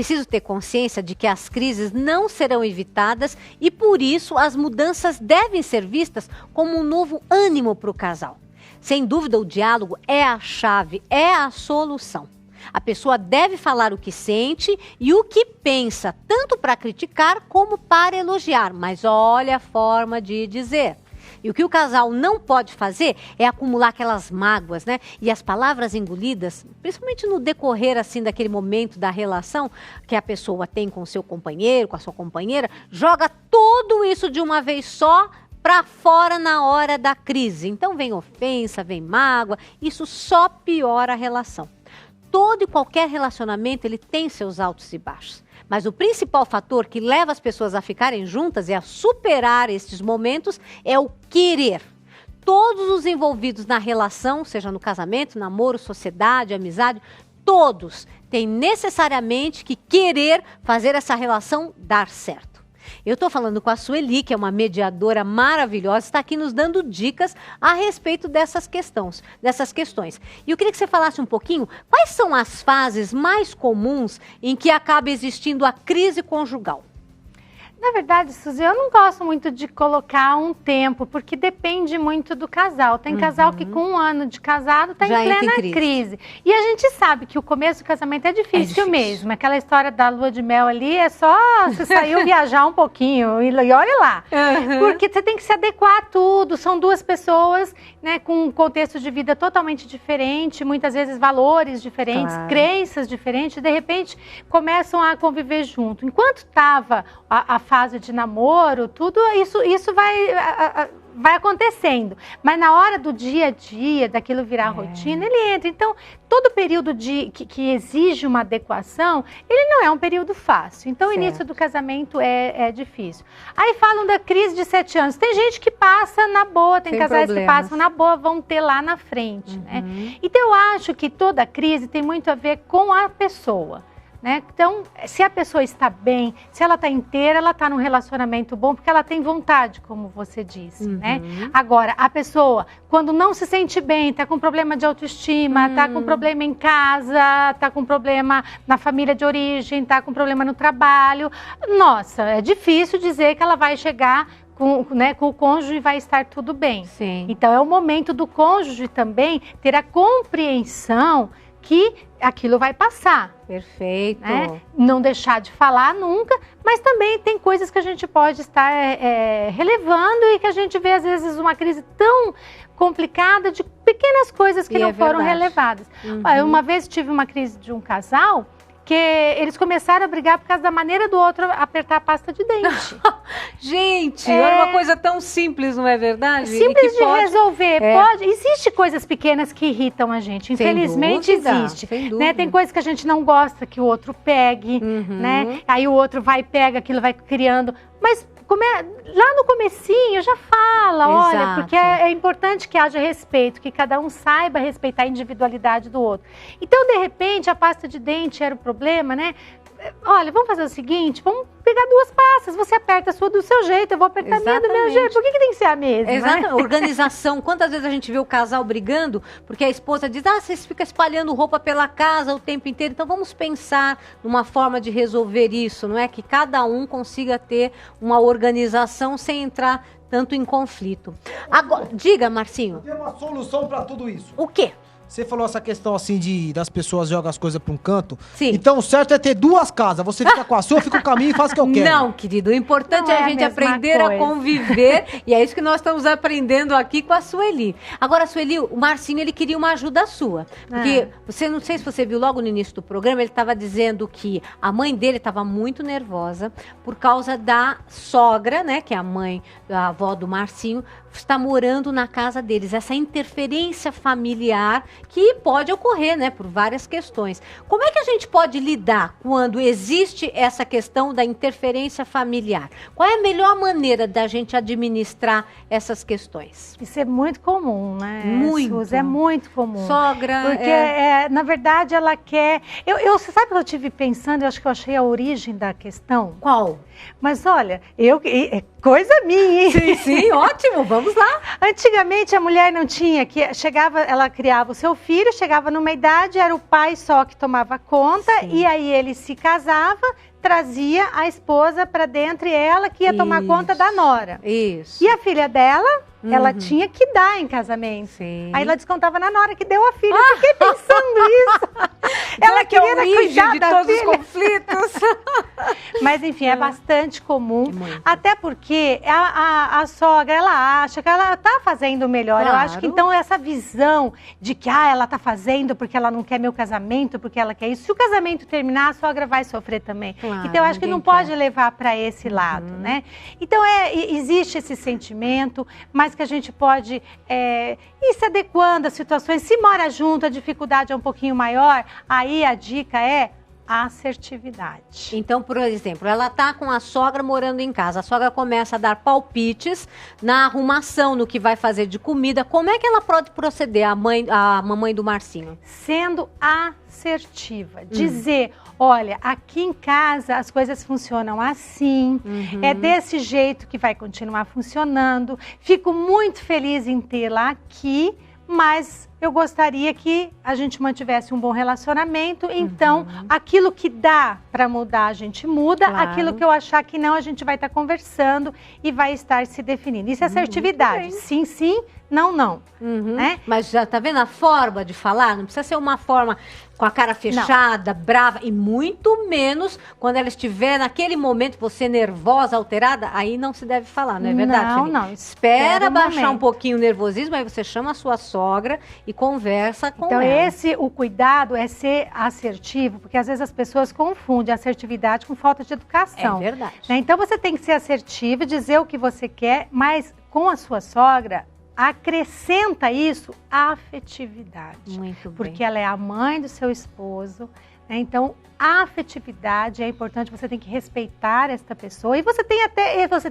preciso ter consciência de que as crises não serão evitadas e, por isso, as mudanças devem ser vistas como um novo ânimo para o casal. Sem dúvida, o diálogo é a chave, é a solução. A pessoa deve falar o que sente e o que pensa, tanto para criticar como para elogiar. Mas olha a forma de dizer. E o que o casal não pode fazer é acumular aquelas mágoas, né? E as palavras engolidas, principalmente no decorrer, assim, daquele momento da relação que a pessoa tem com o seu companheiro, com a sua companheira, joga tudo isso de uma vez só para fora na hora da crise. Então vem ofensa, vem mágoa, isso só piora a relação. Todo e qualquer relacionamento, ele tem seus altos e baixos. Mas o principal fator que leva as pessoas a ficarem juntas e a superar estes momentos é o querer. Todos os envolvidos na relação, seja no casamento, namoro, sociedade, amizade, todos têm necessariamente que querer fazer essa relação dar certo. Eu estou falando com a Sueli, que é uma mediadora maravilhosa, está aqui nos dando dicas a respeito dessas questões. E eu queria que você falasse um pouquinho, quais são as fases mais comuns em que acaba existindo a crise conjugal? Na verdade, Suzy, eu não gosto muito de colocar um tempo, porque depende muito do casal. Tem casal que com 1 ano de casado está em plena crise. E a gente sabe que o começo do casamento é difícil mesmo. Aquela história da lua de mel ali é só você saiu viajar um pouquinho e olha lá. Porque você tem que se adequar a tudo. São 2 pessoas, né, com um contexto de vida totalmente diferente, muitas vezes valores diferentes, crenças diferentes, de repente começam a conviver junto. Enquanto estava a fase de namoro, tudo isso vai acontecendo. Mas na hora do dia a dia, daquilo virar rotina, ele entra. Então, todo período que exige uma adequação, ele não é um período fácil. Então, o início do casamento é difícil. Aí falam da crise de 7 anos. Tem gente que passa na boa, tem casais que passam na boa, vão ter lá na frente, né? Então, eu acho que toda crise tem muito a ver com a pessoa. Né? Então, se a pessoa está bem, se ela está inteira, ela está num relacionamento bom, porque ela tem vontade, como você disse, né? Agora, a pessoa, quando não se sente bem, está com problema de autoestima, está com problema em casa, está com problema na família de origem, está com problema no trabalho, nossa, é difícil dizer que ela vai chegar com o cônjuge e vai estar tudo bem. Então, é o momento do cônjuge também ter a compreensão que aquilo vai passar. Perfeito. Né? Não deixar de falar nunca, mas também tem coisas que a gente pode estar relevando e que a gente vê, às vezes, uma crise tão complicada de pequenas coisas que não foram relevadas. Uma vez tive uma crise de um casal que eles começaram a brigar por causa da maneira do outro apertar a pasta de dente. Gente, olha uma coisa tão simples, não é verdade? Simples de resolver. Existe coisas pequenas que irritam a gente. Infelizmente existe. Né? Tem coisas que a gente não gosta que o outro pegue, né? Aí o outro vai e pega, aquilo vai criando. Mas lá no comecinho já fala, olha, porque é importante que haja respeito, que cada um saiba respeitar a individualidade do outro. Então, de repente, a pasta de dente era o problema, né? Olha, vamos fazer o seguinte, vamos pegar 2 pastas, você aperta a sua do seu jeito, eu vou apertar a minha do meu jeito. Por que tem que ser a mesma? Exato, organização. Quantas vezes a gente vê o casal brigando, porque a esposa diz, vocês ficam espalhando roupa pela casa o tempo inteiro, então vamos pensar numa forma de resolver isso, não é? Que cada um consiga ter uma organização sem entrar tanto em conflito. Agora, diga, Marcinho. Tem uma solução para tudo isso. O quê? Você falou essa questão assim das pessoas jogam as coisas para um canto. Sim. Então o certo é ter 2 casas. Você fica com a sua, eu fico com a minha e faz o que eu quero. Não, querido. O importante é a gente aprender a conviver. E é isso que nós estamos aprendendo aqui com a Sueli. Agora, Sueli, o Marcinho, ele queria uma ajuda sua. Porque, não sei se você viu logo no início do programa, ele estava dizendo que a mãe dele estava muito nervosa por causa da sogra, né? Que é a avó do Marcinho, está morando na casa deles. Essa interferência familiar que pode ocorrer, né, por várias questões. Como é que a gente pode lidar quando existe essa questão da interferência familiar? Qual é a melhor maneira da gente administrar essas questões? Isso é muito comum, né? Muito. Suzy, é muito comum. Sogra. Porque, na verdade, ela quer... Você sabe que eu estive pensando, eu acho que eu achei a origem da questão. Qual? Mas olha, coisa minha, hein? Sim, ótimo, vamos lá. Antigamente a mulher não tinha, ela criava o seu o filho, chegava numa idade, era o pai só que tomava conta, sim, e aí ele se casava, trazia a esposa para dentro e ela que ia tomar conta da nora. Isso. E a filha dela, ela tinha que dar em casamento. Sim. Aí ela descontava na nora que deu a filha. Eu fiquei pensando isso. Ela queria cuidar da todos filha. Os conflitos. Mas enfim, é bastante comum. Até porque a sogra, ela acha que ela tá fazendo o melhor. Claro. Eu acho que então essa visão de que ela tá fazendo porque ela não quer meu casamento, porque ela quer isso. Se o casamento terminar, a sogra vai sofrer também. Claro, então eu acho que não pode levar para esse lado, né? Então existe esse sentimento, mas que a gente pode ir se adequando às situações. Se mora junto, a dificuldade é um pouquinho maior, aí a dica é assertividade. Então, por exemplo, ela tá com a sogra morando em casa, a sogra começa a dar palpites na arrumação, no que vai fazer de comida. Como é que ela pode proceder, a mamãe do Marcinho? Sendo assertiva, dizer, olha, aqui em casa as coisas funcionam assim, é desse jeito que vai continuar funcionando, fico muito feliz em tê-la aqui, mas eu gostaria que a gente mantivesse um bom relacionamento, então aquilo que dá para mudar a gente muda, claro, aquilo que eu achar que não a gente vai estar conversando e vai estar se definindo. Isso é assertividade, sim, sim, não, não. Né? Mas já tá vendo a forma de falar? Não precisa ser uma forma com a cara fechada, brava, e muito menos quando ela estiver naquele momento, você nervosa, alterada, aí não se deve falar, não é verdade? Não, Felipe? Não. Espera baixar um pouquinho o nervosismo, aí você chama a sua sogra e conversa com ela. Então o cuidado é ser assertivo, porque às vezes as pessoas confundem assertividade com falta de educação. É verdade. Né? Então você tem que ser assertivo, dizer o que você quer, mas com a sua sogra, acrescenta isso a afetividade. Muito bem. Porque ela é a mãe do seu esposo, né? Então a afetividade é importante, você tem que respeitar esta pessoa e você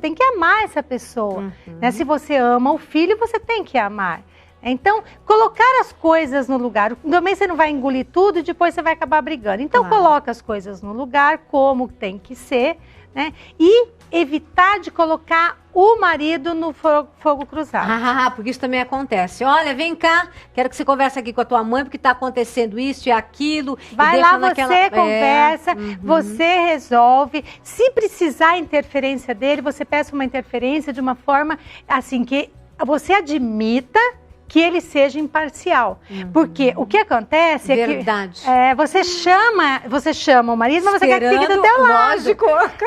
tem que amar essa pessoa. Né? Se você ama o filho, você tem que amar. Então, colocar as coisas no lugar. Também você não vai engolir tudo e depois você vai acabar brigando. Então, coloca as coisas no lugar, como tem que ser, né? E evitar de colocar o marido no fogo cruzado. Porque isso também acontece. Olha, vem cá, quero que você converse aqui com a tua mãe, porque está acontecendo isso e aquilo. Vai lá, você conversa, você resolve. Se precisar interferência dele, você peça uma interferência de uma forma assim que você admita que ele seja imparcial. Porque o que acontece é que você chama o marido, mas você quer que fique do teu lado. Lógico.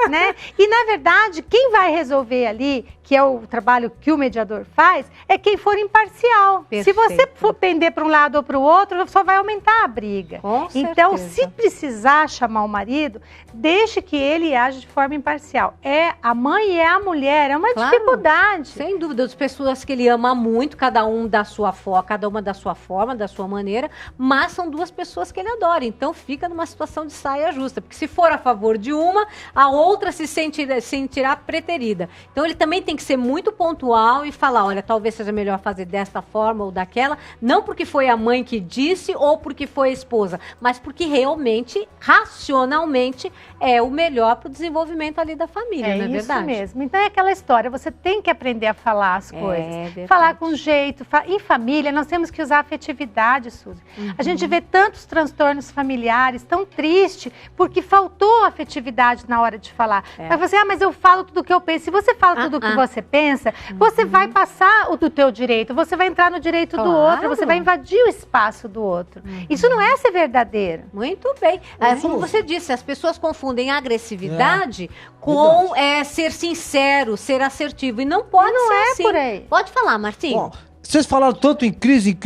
Né? E, na verdade, quem vai resolver ali, que é o trabalho que o mediador faz, é quem for imparcial. Perfeito. Se você for pender para um lado ou para o outro, só vai aumentar a briga. Com então, certeza. Se precisar chamar o marido, deixe que ele age de forma imparcial. É a mãe e é a mulher, é uma dificuldade. Sem dúvida, as pessoas que ele ama muito, cada uma da sua forma, da sua maneira, mas são duas pessoas que ele adora. Então, fica numa situação de saia justa, porque se for a favor de uma, a outra se sentirá preterida. Então, ele também tem que ser muito pontual e falar, olha, talvez seja melhor fazer desta forma ou daquela, não porque foi a mãe que disse ou porque foi a esposa, mas porque realmente, racionalmente, é o melhor para o desenvolvimento ali da família, não é verdade? É isso mesmo. Então é aquela história, você tem que aprender a falar as coisas. Falar com jeito. Em família, nós temos que usar afetividade, Suzy. A gente vê tantos transtornos familiares, tão triste, porque faltou afetividade na hora de falar. Aí você, mas eu falo tudo o que eu penso. Se você fala tudo o que você pensa, você vai passar o do teu direito, você vai entrar no direito do outro, você vai invadir o espaço do outro. Isso não é ser verdadeiro. Muito bem. Como você disse, as pessoas confundem agressividade com ser sincero, ser assertivo. E não pode ser assim. Por aí. Pode falar, Marcinho. Vocês falaram tanto em crise?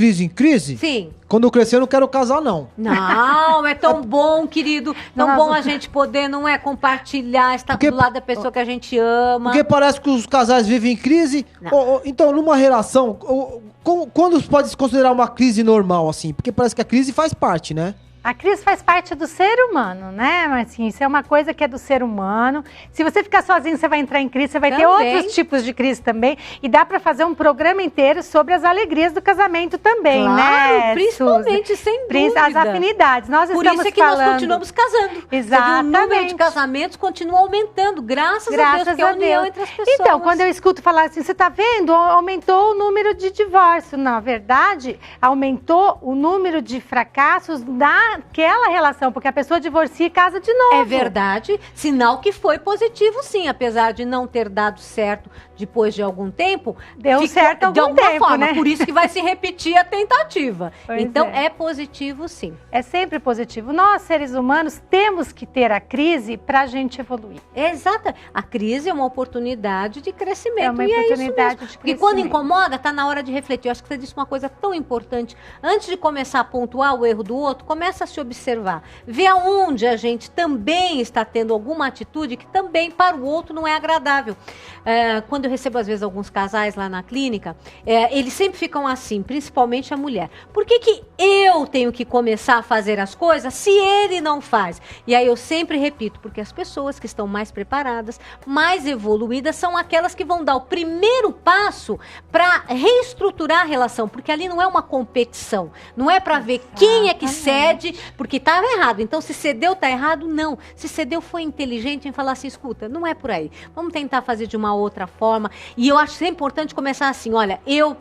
Sim. Quando eu crescer, eu não quero casar, não. Não, é tão bom, querido. Tão bom a gente poder, não é, compartilhar, estar do lado da pessoa que a gente ama. Porque parece que os casais vivem em crise. Então, numa relação, quando pode se considerar uma crise normal, assim? Porque parece que a crise faz parte, né? A crise faz parte do ser humano, né, Marcinho? Isso é uma coisa que é do ser humano. Se você ficar sozinho, você vai entrar em crise, você vai ter outros tipos de crise também. E dá para fazer um programa inteiro sobre as alegrias do casamento também, né? Principalmente, Suzy? Sem dúvida. As afinidades. Nós Por estamos isso é que nós continuamos casando. Exatamente. O número de casamentos continua aumentando, graças a Deus, que é a união entre as pessoas. Então, quando eu escuto falar assim, você tá vendo? Aumentou o número de divórcio. Na verdade, aumentou o número de fracassos daquela relação, porque a pessoa divorcia e casa de novo. É verdade, sinal que foi positivo sim, apesar de não ter dado certo depois de algum tempo. Deu certo algum tempo, forma, né? Por isso que vai se repetir a tentativa. Pois então é positivo sim. É sempre positivo. Nós, seres humanos, temos que ter a crise para a gente evoluir. Exato. A crise é uma oportunidade de crescimento. É uma oportunidade de crescimento. Porque quando incomoda, está na hora de refletir. Eu acho que você disse uma coisa tão importante. Antes de começar a pontuar o erro do outro, começa a se observar. Vê aonde a gente também está tendo alguma atitude que também para o outro não é agradável. Quando eu recebo, às vezes, alguns casais lá na clínica, eles sempre ficam assim, principalmente a mulher. Por que eu tenho que começar a fazer as coisas se ele não faz? E aí eu sempre repito, porque as pessoas que estão mais preparadas, mais evoluídas, são aquelas que vão dar o primeiro passo para reestruturar a relação, porque ali não é uma competição, não é para ver quem é que cede, porque estava errado. Então, se cedeu, tá errado? Não. Se cedeu, foi inteligente em falar assim, escuta, não é por aí. Vamos tentar fazer de uma outra forma. E eu acho sempre importante começar assim, olha, eu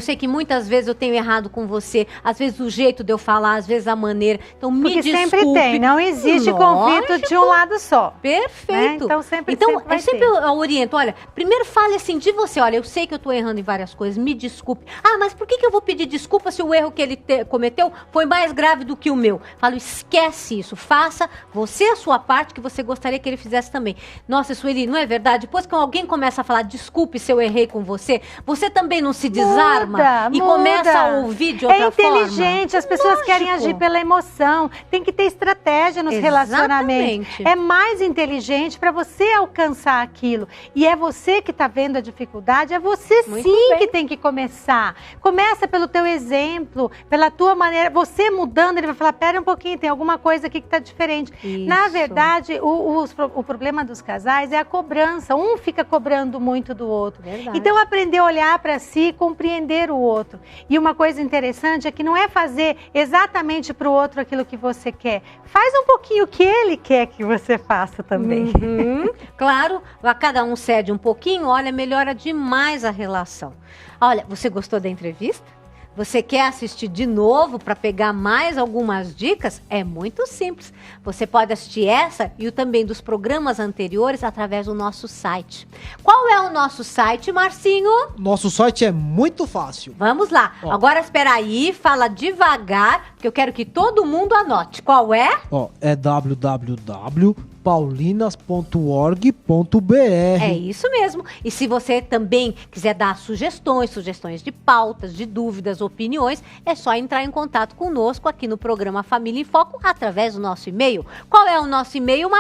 sei que muitas vezes eu tenho errado com você, às vezes o jeito de eu falar, às vezes a maneira. Então me desculpe. Porque sempre tem, não existe conflito de um lado só. Perfeito. Né? Então sempre eu sempre oriento, olha, primeiro fale assim de você, olha, eu sei que eu estou errando em várias coisas, me desculpe. Ah, mas por que eu vou pedir desculpa se o erro que ele cometeu foi mais grave do que o meu? Falo, esquece isso, faça você a sua parte que você gostaria que ele fizesse também. Nossa, Sueli, não é verdade? Depois que alguém começa a falar, desculpe se eu errei com você, você também não se desarma? E começa a ouvir de outra forma. É inteligente, as pessoas querem agir pela emoção. Tem que ter estratégia nos relacionamentos. É mais inteligente para você alcançar aquilo. E é você que está vendo a dificuldade, é você que tem que começar. Começa pelo teu exemplo, pela tua maneira. Você mudando, ele vai falar, pera um pouquinho, tem alguma coisa aqui que está diferente. Isso. Na verdade, o problema dos casais é a cobrança. Um fica cobrando muito do outro. Verdade. Então, aprender a olhar para si, compreender o outro. E uma coisa interessante é que não é fazer exatamente para o outro aquilo que você quer. Faz um pouquinho o que ele quer que você faça também. Claro, a cada um cede um pouquinho, olha, melhora demais a relação. Olha, você gostou da entrevista? Você quer assistir de novo para pegar mais algumas dicas? É muito simples. Você pode assistir essa e também dos programas anteriores através do nosso site. Qual é o nosso site, Marcinho? Nosso site é muito fácil. Vamos lá. Agora espera aí, fala devagar, porque eu quero que todo mundo anote. Qual é? É www.paulinas.org.br. É isso mesmo. E se você também quiser dar sugestões de pautas, de dúvidas, opiniões, é só entrar em contato conosco aqui no programa Família em Foco através do nosso e-mail. Qual é o nosso e-mail,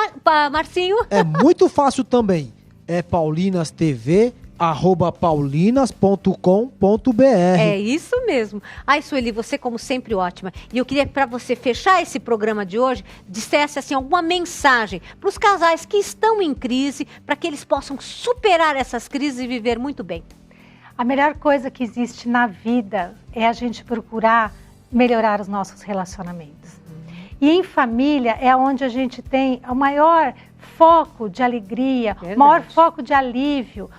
Marcinho? É muito fácil também. É paulinastv@paulinas.com.br. É isso mesmo. Ai, Sueli, você como sempre ótima. E eu queria que para você fechar esse programa de hoje, dissesse assim alguma mensagem para os casais que estão em crise, para que eles possam superar essas crises e viver muito bem. A melhor coisa que existe na vida é a gente procurar melhorar os nossos relacionamentos. E em família é onde a gente tem o maior foco de alegria, o maior foco de alívio.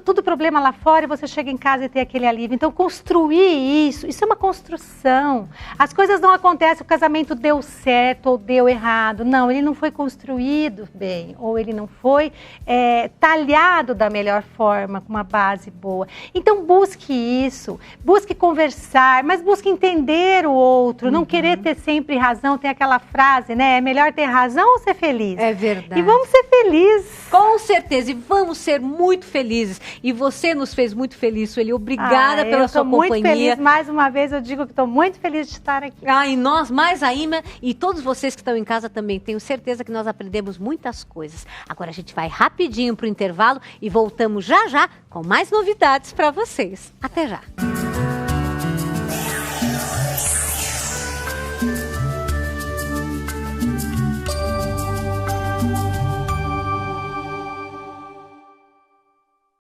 Tudo problema lá fora e você chega em casa e tem aquele alívio. Então, construir isso é uma construção. As coisas não acontecem, o casamento deu certo ou deu errado. Não, ele não foi construído bem, ou ele não foi talhado da melhor forma, com uma base boa. Então, busque isso, busque conversar, mas busque entender o outro, não querer ter sempre razão. Tem aquela frase, né? É melhor ter razão ou ser feliz? É verdade. E vamos ser felizes. Com certeza, e vamos ser muito felizes. E você nos fez muito feliz, Sueli. Obrigada pela sua companhia. Eu estou muito feliz, mais uma vez eu digo que estou muito feliz de estar aqui. E nós mais ainda, e todos vocês que estão em casa também, tenho certeza que nós aprendemos muitas coisas. Agora a gente vai rapidinho para o intervalo e voltamos já já com mais novidades para vocês. Até já!